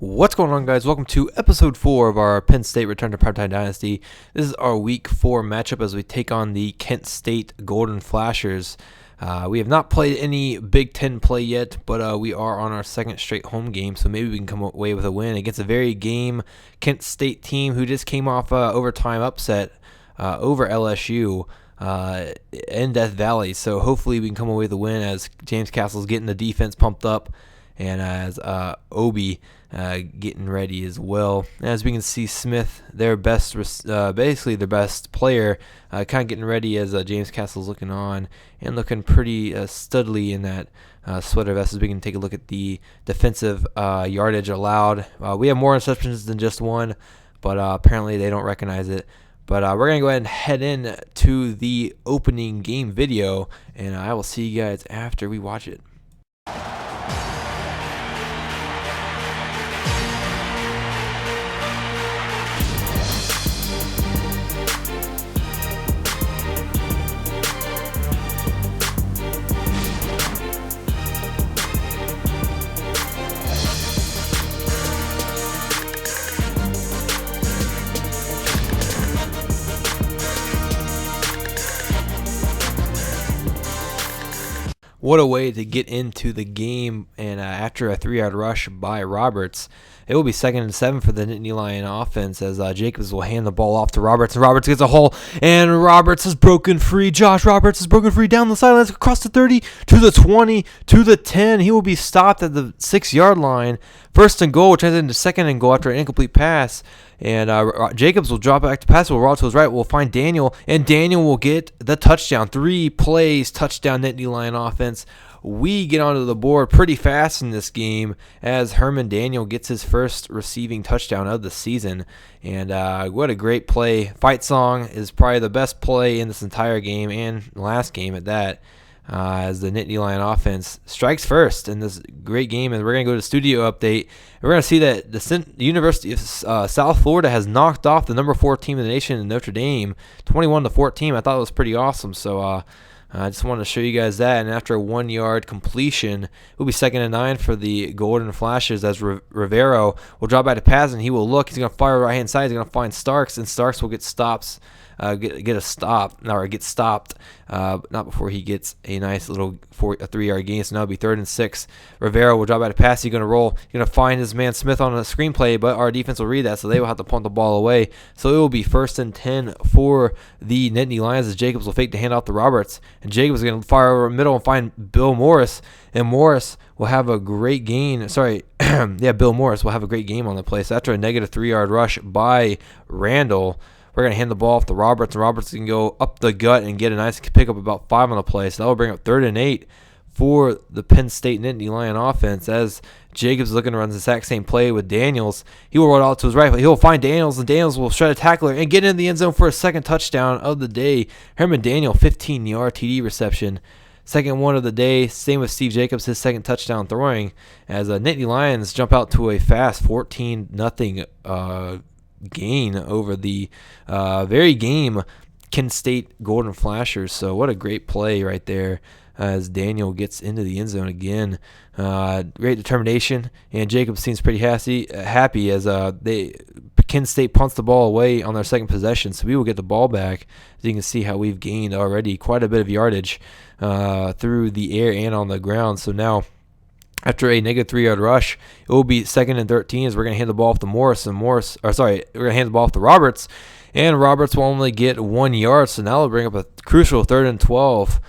What's going on, guys? Welcome to episode 4 of our Penn State Return to Primetime Dynasty. This is our week 4 matchup as we take on the Kent State Golden Flashers. We have not played any Big Ten play yet, but we are on our second straight home game, so maybe we can come away with a win against a very game Kent State team who just came off overtime upset over LSU in Death Valley. So hopefully we can come away with a win as James Castle's getting the defense pumped up and as Obi getting ready as well. As we can see, Smith, their best, basically their best player, kind of getting ready as James Castle's looking on and looking pretty studly in that sweater vest. As we can take a look at the defensive yardage allowed. We have more interceptions than just one, but apparently they don't recognize it. But we're going to go ahead and head in to the opening game video, and I will see you guys after we watch it. What a way to get into the game, and after a 3-yard rush by Roberts, it will be 2nd and 7 for the Nittany Lion offense as Jacobs will hand the ball off to Roberts, and Roberts gets a hole, and Roberts is broken free. Josh Roberts is broken free down the sidelines, across the 30, to the 20, to the 10. He will be stopped at the 6-yard line. 1st and goal, which ends into 2nd and goal after an incomplete pass. And Jacobs will drop back to pass. Will roll to his right. We'll find Daniel, and Daniel will get the touchdown. 3 plays, touchdown, Nittany Lion offense. We get onto the board pretty fast in this game as Herman Daniel gets his first receiving touchdown of the season. And what a great play. Fight Song is probably the best play in this entire game and last game at that. As the Nittany Lion offense strikes first in this great game. And we're going to go to studio update. We're going to see that the University of South Florida has knocked off the number 4 team in the nation in Notre Dame, 21-14. I thought it was pretty awesome. So I just wanted to show you guys that. And after a 1-yard completion, it will be 2nd and 9 for the Golden Flashes as Rivero will drop back to pass, and he will look. He's going to fire right-hand side. He's going to find Starks, and Starks will get stopped. Get stopped, not before he gets a nice little 3-yard gain. So now it'll be 3rd and 6. Rivera will drop out a pass. He's going to roll. He's going to find his man Smith on a screenplay, but our defense will read that, so they will have to punt the ball away. So it will be 1st and 10 for the Nittany Lions as Jacobs will fake the handoff to Roberts, and Jacobs is going to fire over the middle and find Bill Morris, and Morris will have a great gain. Bill Morris will have a great game on the play. So after a negative 3-yard rush by Randall, we're going to hand the ball off to Roberts, and Roberts can go up the gut and get a nice pickup about 5 on the play. So that will bring up 3rd and 8 for the Penn State Nittany Lion offense as Jacobs is looking to run the exact same play with Daniels. He will roll out to his right. He'll find Daniels, and Daniels will shred a tackler and get in the end zone for a second touchdown of the day. Herman Daniel, 15-yard TD reception. Second one of the day. Same with Steve Jacobs, his second touchdown throwing as Nittany Lions jump out to a fast 14-0 gain over the very game Kent State Golden Flashers. So what a great play right there as Daniel gets into the end zone again. Great determination, and Jacobs seems pretty happy as Kent State punts the ball away on their second possession, so we will get the ball back. As you can see how we've gained already quite a bit of yardage through the air and on the ground. So now, after a negative 3-yard rush, it will be 2nd and 13 as we're going to hand the ball off to we're going to hand the ball off to Roberts, and Roberts will only get 1 yard, so now we'll bring up a crucial 3rd and 12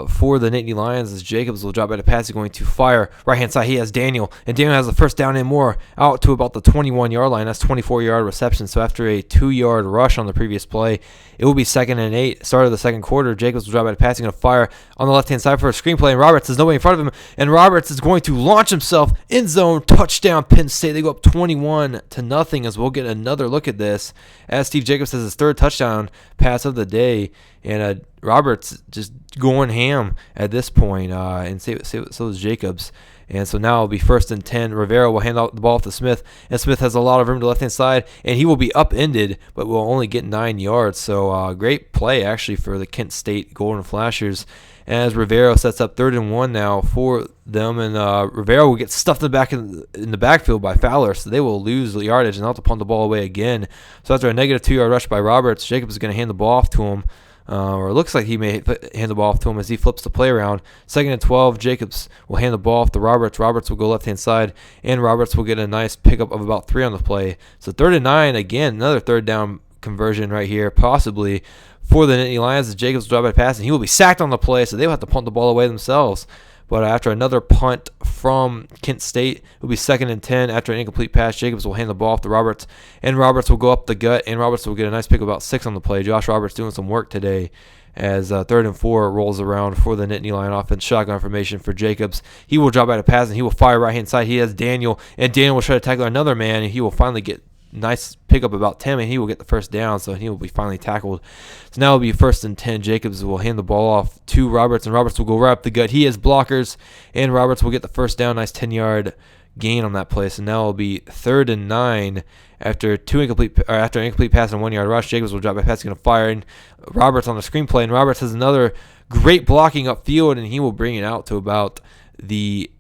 for the Nittany Lions as Jacobs will drop out a pass. He's going to fire right-hand side. He has Daniel, and Daniel has the first down and more out to about the 21-yard line. That's 24-yard reception. So after a 2-yard rush on the previous play, it will be 2nd and 8. Start of the second quarter, Jacobs will drop out a pass. He's going to fire on the left-hand side for a screenplay, and Roberts has nobody in front of him, and Roberts is going to launch himself end zone touchdown Penn State. They go up 21-0 as we'll get another look at this as Steve Jacobs has his 3rd touchdown pass of the day, and Roberts just going ham at this point, and so is Jacobs. And so now it'll be 1st and 10. Rivera will hand out the ball to Smith, and Smith has a lot of room to the left-hand side, and he will be upended, but will only get 9 yards. So great play, actually, for the Kent State Golden Flashers. as Rivera sets up 3rd and 1 now for them, and Rivera will get stuffed in the backfield by Fowler, so they will lose the yardage and they'll have to punt the ball away again. So after a negative 2-yard rush by Roberts, Jacobs is going to hand the ball off to him. Or it looks like he may hand the ball off to him as he flips the play around. 2nd and 12, Jacobs will hand the ball off to Roberts. Roberts will go left-hand side, and Roberts will get a nice pickup of about 3 on the play. So 3rd and 9, again, another 3rd down conversion right here, possibly for the Nittany Lions, as Jacobs will drop a pass, and he will be sacked on the play, so they will have to punt the ball away themselves. But after another punt from Kent State, it will be 2nd and 10. After an incomplete pass, Jacobs will hand the ball off to Roberts, and Roberts will go up the gut, and Roberts will get a nice pick of about 6 on the play. Josh Roberts doing some work today as 3rd and 4 rolls around for the Nittany Lion offense. Shotgun formation for Jacobs. He will drop out a pass, and he will fire right-hand side. He has Daniel, and Daniel will try to tackle another man, and he will finally get nice pickup about 10, and he will get the first down, so he will be finally tackled. So now it will be 1st and 10. Jacobs will hand the ball off to Roberts, and Roberts will go right up the gut. He has blockers, and Roberts will get the first down. Nice 10-yard gain on that play. So now it will be 3rd and 9 after an incomplete pass and 1-yard rush. Jacobs will drop by pass. He's going to fire in Roberts on the screen play, and Roberts has another great blocking upfield, and he will bring it out to about the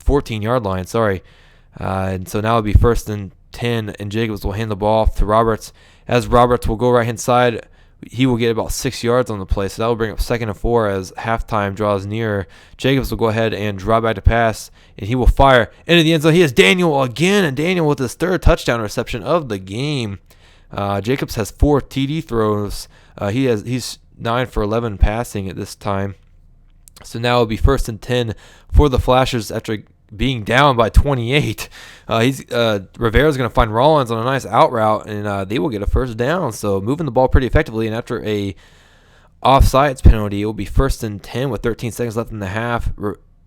14-yard line. And so now it'll be 1st and 10, and Jacobs will hand the ball off to Roberts. As Roberts will go right-hand side, he will get about 6 yards on the play, so that will bring up 2nd and 4 as halftime draws near. Jacobs will go ahead and drop back to pass, and he will fire into the end zone. He has Daniel again, and Daniel with his 3rd touchdown reception of the game. Jacobs has 4 TD throws. He's 9 for 11 passing at this time. So now it'll be 1st and 10 for the Flashers after being down by 28. Rivera's going to find Rollins on a nice out route, and they will get a first down. So moving the ball pretty effectively, and after a offsides penalty, it will be 1st and 10 with 13 seconds left in the half.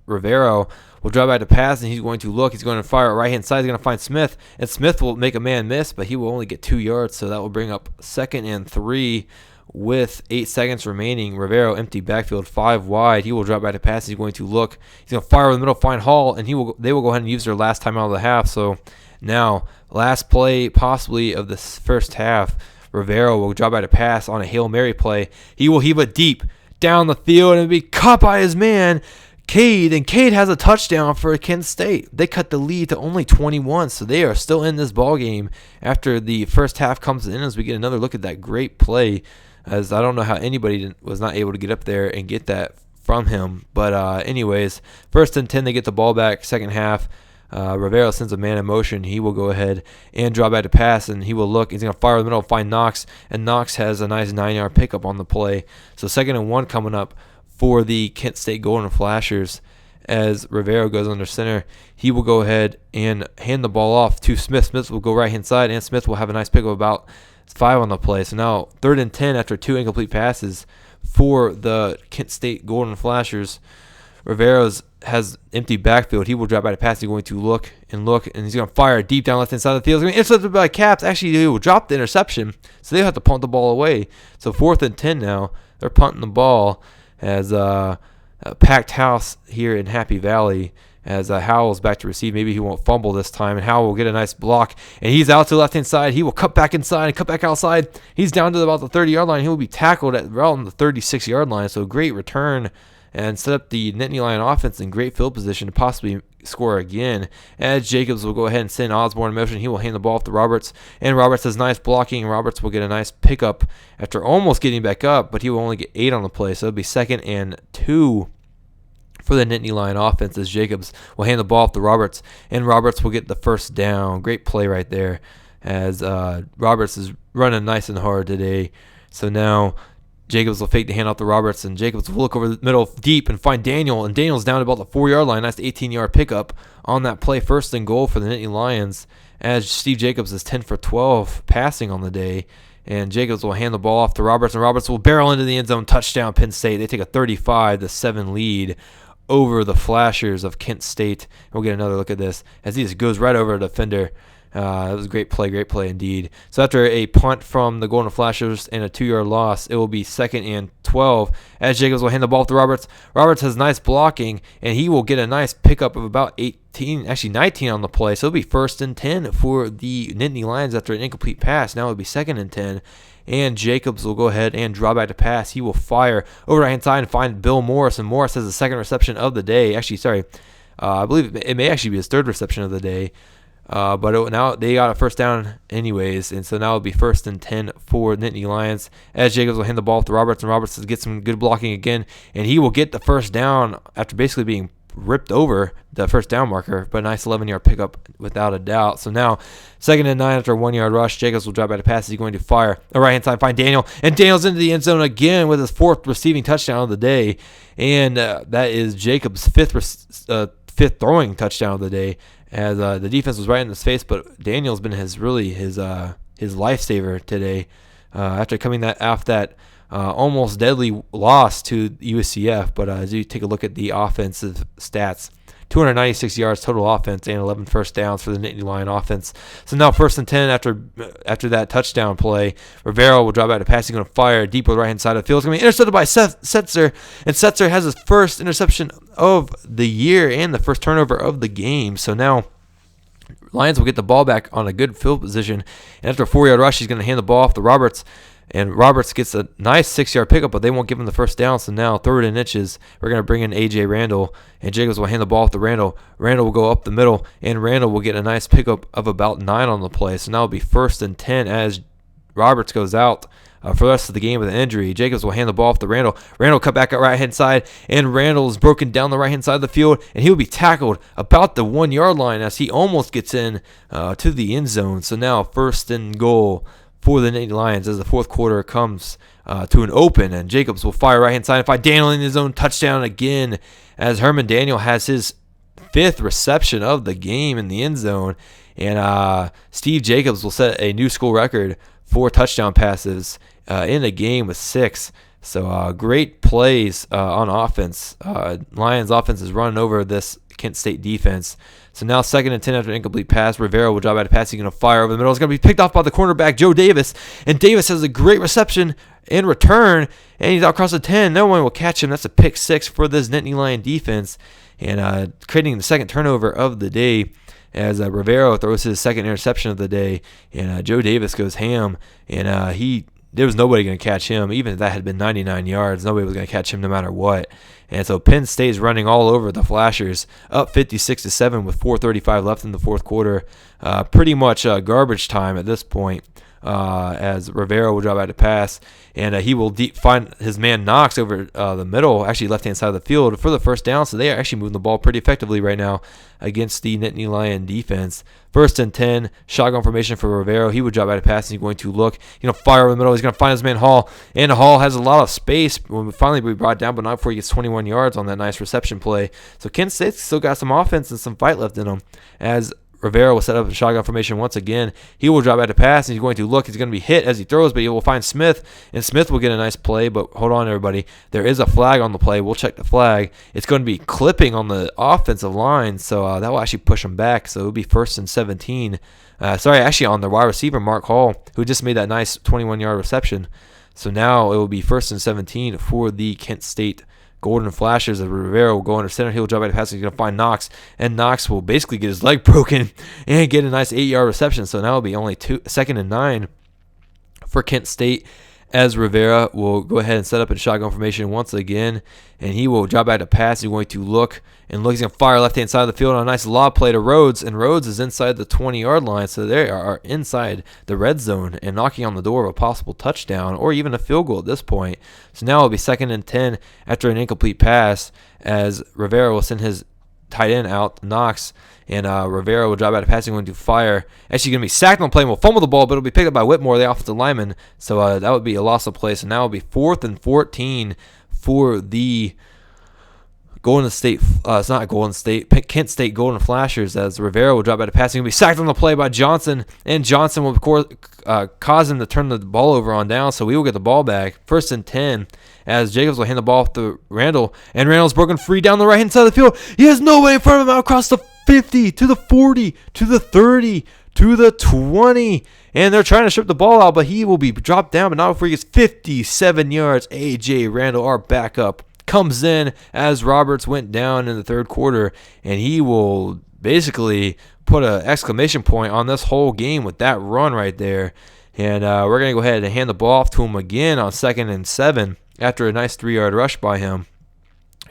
Rivera will drive back to pass, and he's going to look. He's going to fire at right-hand side. He's going to find Smith, and Smith will make a man miss, but he will only get 2 yards, so that will bring up 2nd and 3 with 8 seconds remaining. Rivera empty backfield 5 wide. He will drop back to pass. He's going to look. He's going to fire in the middle, find Hall, and they will go ahead and use their last time out of the half. So now, last play possibly of this first half, Rivera will drop back to pass on a Hail Mary play. He will heave it deep down the field and be caught by his man, Cade, and Cade has a touchdown for Kent State. They cut the lead to only 21, so they are still in this ball game after the first half comes in, as we get another look at that great play, as I don't know how anybody was not able to get up there and get that from him. But anyways, 1st and 10, they get the ball back. Second half, Rivera sends a man in motion. He will go ahead and drop back to pass, and he will look. He's going to fire in the middle, find Knox, and Knox has a nice 9-yard pickup on the play. So 2nd and 1 coming up for the Kent State Golden Flashers. As Rivera goes under center, he will go ahead and hand the ball off to Smith. Smith will go right-hand side, and Smith will have a nice pick of about 5 on the play. So now 3rd and 10 after 2 incomplete passes for the Kent State Golden Flashers. Rivera has empty backfield. He will drop out a pass. He's going to look, and he's going to fire deep down left-hand side of the field. He's going to intercept by Caps. Actually, he will drop the interception, so they'll have to punt the ball away. So 4th and 10 now. They're punting the ball as a packed house here in Happy Valley, as Howell's back to receive. Maybe he won't fumble this time, and Howell will get a nice block, and he's out to the left-hand side. He will cut back inside and cut back outside. He's down to about the 30-yard line. He will be tackled at around the 36-yard line, so great return and set up the Nittany Lion offense in great field position to possibly score again. As Jacobs will go ahead and send Osborne in motion, he will hand the ball off to Roberts, and Roberts has nice blocking. Roberts will get a nice pickup after almost getting back up, but he will only get 8 on the play, so it'll be 2nd and 2 for the Nittany Lion offense, as Jacobs will hand the ball off to Roberts, and Roberts will get the first down. Great play right there, as Roberts is running nice and hard today. So now Jacobs will fake the handoff to Roberts, and Jacobs will look over the middle deep and find Daniel, and Daniel's down to about the 4-yard line. Nice 18-yard pickup on that play. 1st and goal for the Nittany Lions, as Steve Jacobs is 10 for 12 passing on the day. And Jacobs will hand the ball off to Roberts, and Roberts will barrel into the end zone. Touchdown, Penn State. They take a 35-7 lead over the Flashers of Kent State. We'll get another look at this as he just goes right over the defender. That was a great play indeed. So after a punt from the Golden Flashers and a 2-yard loss, it will be 2nd and 12 as Jacobs will hand the ball to Roberts. Roberts has nice blocking, and he will get a nice pickup of about 8 actually 19 on the play. So it'll be 1st and 10 for the Nittany Lions after an incomplete pass. Now it'll be 2nd and 10. And Jacobs will go ahead and draw back to pass. He will fire over right hand side and find Bill Morris. And Morris has the 2nd reception of the day. Actually, sorry. I believe it may actually be his 3rd reception of the day. But now they got a 1st down anyways, and so now it'll be 1st and 10 for Nittany Lions as Jacobs will hand the ball to Roberts, and Roberts will get some good blocking again, and he will get the 1st down after basically being ripped over the 1st down marker, but a nice 11-yard pickup without a doubt. So now 2nd and 9 after a 1-yard rush. Jacobs will drop back to pass. He's going to fire a right-hand side, find Daniel, and Daniel's into the end zone again with his 4th receiving touchdown of the day, and that is Jacobs' 5th throwing touchdown of the day. As the defense was right in his face, but Daniel's been his lifesaver today after coming off that almost deadly loss to USCF. But as you take a look at the offensive stats, 296 yards total offense and 11 1st downs for the Nittany Lion offense. So now 1st and 10 after that touchdown play. Rivera will drop back to pass. He's going to fire deep with the right-hand side of the field. It's going to be intercepted by Setzer, and Setzer has his 1st interception of the year and the 1st turnover of the game. So now Lions will get the ball back on a good field position, and after a 4-yard rush, he's going to hand the ball off to Roberts. And Roberts gets a nice 6-yard pickup, but they won't give him the 1st down. So now 3rd and inches. We're going to bring in A.J. Randall, and Jacobs will hand the ball off to Randall. Randall will go up the middle, and Randall will get a nice pickup of about 9 on the play. So now it'll be 1st and 10 as Roberts goes out for the rest of the game with an injury. Jacobs will hand the ball off to Randall. Randall cut back at right-hand side, and Randall is broken down the right-hand side of the field, and he will be tackled about the 1-yard line as he almost gets in to the end zone. So now 1st and goal for the Nittany Lions as the 4th quarter comes to an open, and Jacobs will fire right-hand side and find Daniel in his own touchdown again as Herman Daniel has his 5th reception of the game in the end zone, and Steve Jacobs will set a new school record for touchdown passes in a game with 6. So great plays on offense. Lions offense is running over this Kent State defense. So now 2nd and 10 after an incomplete pass. Rivera will drop out a pass. He's going to fire over the middle. It's going to be picked off by the cornerback, Joe Davis. And Davis has a great reception in return, and he's out across the 10. No one will catch him. That's a pick 6 for this Nittany Lion defense, and creating the 2nd turnover of the day as Rivera throws his 2nd interception of the day, and Joe Davis goes ham, and there was nobody going to catch him. Even if that had been 99 yards, nobody was going to catch him no matter what. And so Penn State is running all over the Flashers, up 56-7 with 4:35 left in the 4th quarter. Pretty much garbage time at this point. As Rivera will drop out to pass, and he will find his man Knox over the middle, actually left-hand side of the field for the 1st down. So they are actually moving the ball pretty effectively right now against the Nittany Lion defense. 1st and 10, shotgun formation for Rivera. He would drop out to pass, and he's going to look, fire over the middle. He's going to find his man Hall, and Hall has a lot of space when we finally be brought down, but not before he gets 21 yards on that nice reception play. So Kent State's still got some offense and some fight left in them as Rivera will set up a shotgun formation once again. He will drop out to pass, and he's going to look. He's going to be hit as he throws, but he will find Smith, and Smith will get a nice play. But hold on, everybody. There is a flag on the play. We'll check the flag. It's going to be clipping on the offensive line, so that will actually push him back. So it will be 1st and 17. Actually on the wide receiver, Mark Hall, who just made that nice 21-yard reception. So now it will be 1st and 17 for the Kent State Golden Flashers. As Rivera will go under center. He'll drop back to pass. He's going to find Knox, and Knox will basically get his leg broken and get a nice 8-yard reception. So now it'll be only 2nd and 9 for Kent State as Rivera will go ahead and set up in shotgun formation once again, and he will drop back to pass. He's going to look. He's going to fire left-hand side of the field on a nice lob play to Rhodes, and Rhodes is inside the 20-yard line, so they are inside the red zone and knocking on the door of a possible touchdown or even a field goal at this point. So now it'll be 2nd and 10 after an incomplete pass as Rivera will send his tight end out, Knox, and Rivera will drop out a pass. He's going to fire. Actually going to be sacked on the play and will fumble the ball, but it'll be picked up by Whitmore, the offensive lineman, so that would be a loss of play. So now it'll be 4th and 14 for the Golden State, it's not Golden State, Kent State Golden Flashers, as Rivera will drop out a pass. He'll be sacked on the play by Johnson, and Johnson will, of course, cause him to turn the ball over on down, so we will get the ball back. 1st and 10, as Jacobs will hand the ball off to Randall, and Randall's broken free down the right-hand side of the field. He has no way in front of him, out across the 50, to the 40, to the 30, to the 20, and they're trying to strip the ball out, but he will be dropped down, but not before he gets 57 yards. A.J. Randall, our backup, comes in as Roberts went down in the 3rd quarter, and he will basically put an exclamation point on this whole game with that run right there. And we're going to go ahead and hand the ball off to him again on 2nd and 7 after a nice 3-yard rush by him.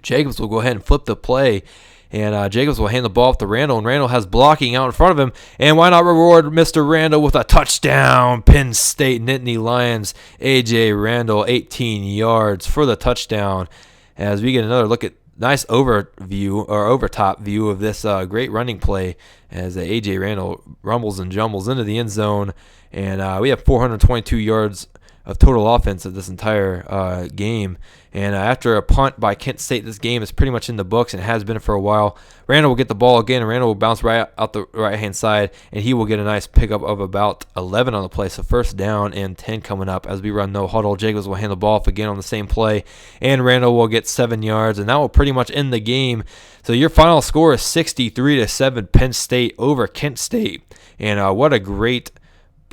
Jacobs will go ahead and flip the play. And Jacobs will hand the ball off to Randall, and Randall has blocking out in front of him. And why not reward Mr. Randall with a touchdown? Penn State Nittany Lions, A.J. Randall, 18 yards for the touchdown. As we get another look at nice overview or overtop view of this great running play as A.J. Randall rumbles and jumbles into the end zone. And we have 422 yards of total offense of this entire game. And after a punt by Kent State, this game is pretty much in the books, and it has been for a while. Randall will get the ball again, and Randall will bounce right out the right-hand side, and he will get a nice pickup of about 11 on the play. So 1st down and 10 coming up as we run no huddle. Jacobs will hand the ball off again on the same play, and Randall will get 7 yards, and that will pretty much end the game. So your final score is 63-7 Penn State over Kent State. And what a great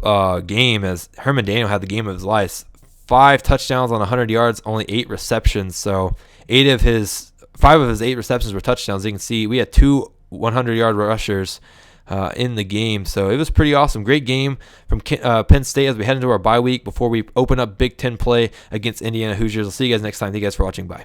game, as Herman Daniel had the game of his life. 5 touchdowns on 100 yards, only 8 receptions. So 5 of his 8 receptions were touchdowns. You can see we had 2 100-yard rushers in the game. So it was pretty awesome. Great game from Penn State as we head into our bye week before we open up Big Ten play against Indiana Hoosiers. I'll see you guys next time. Thank you guys for watching. Bye.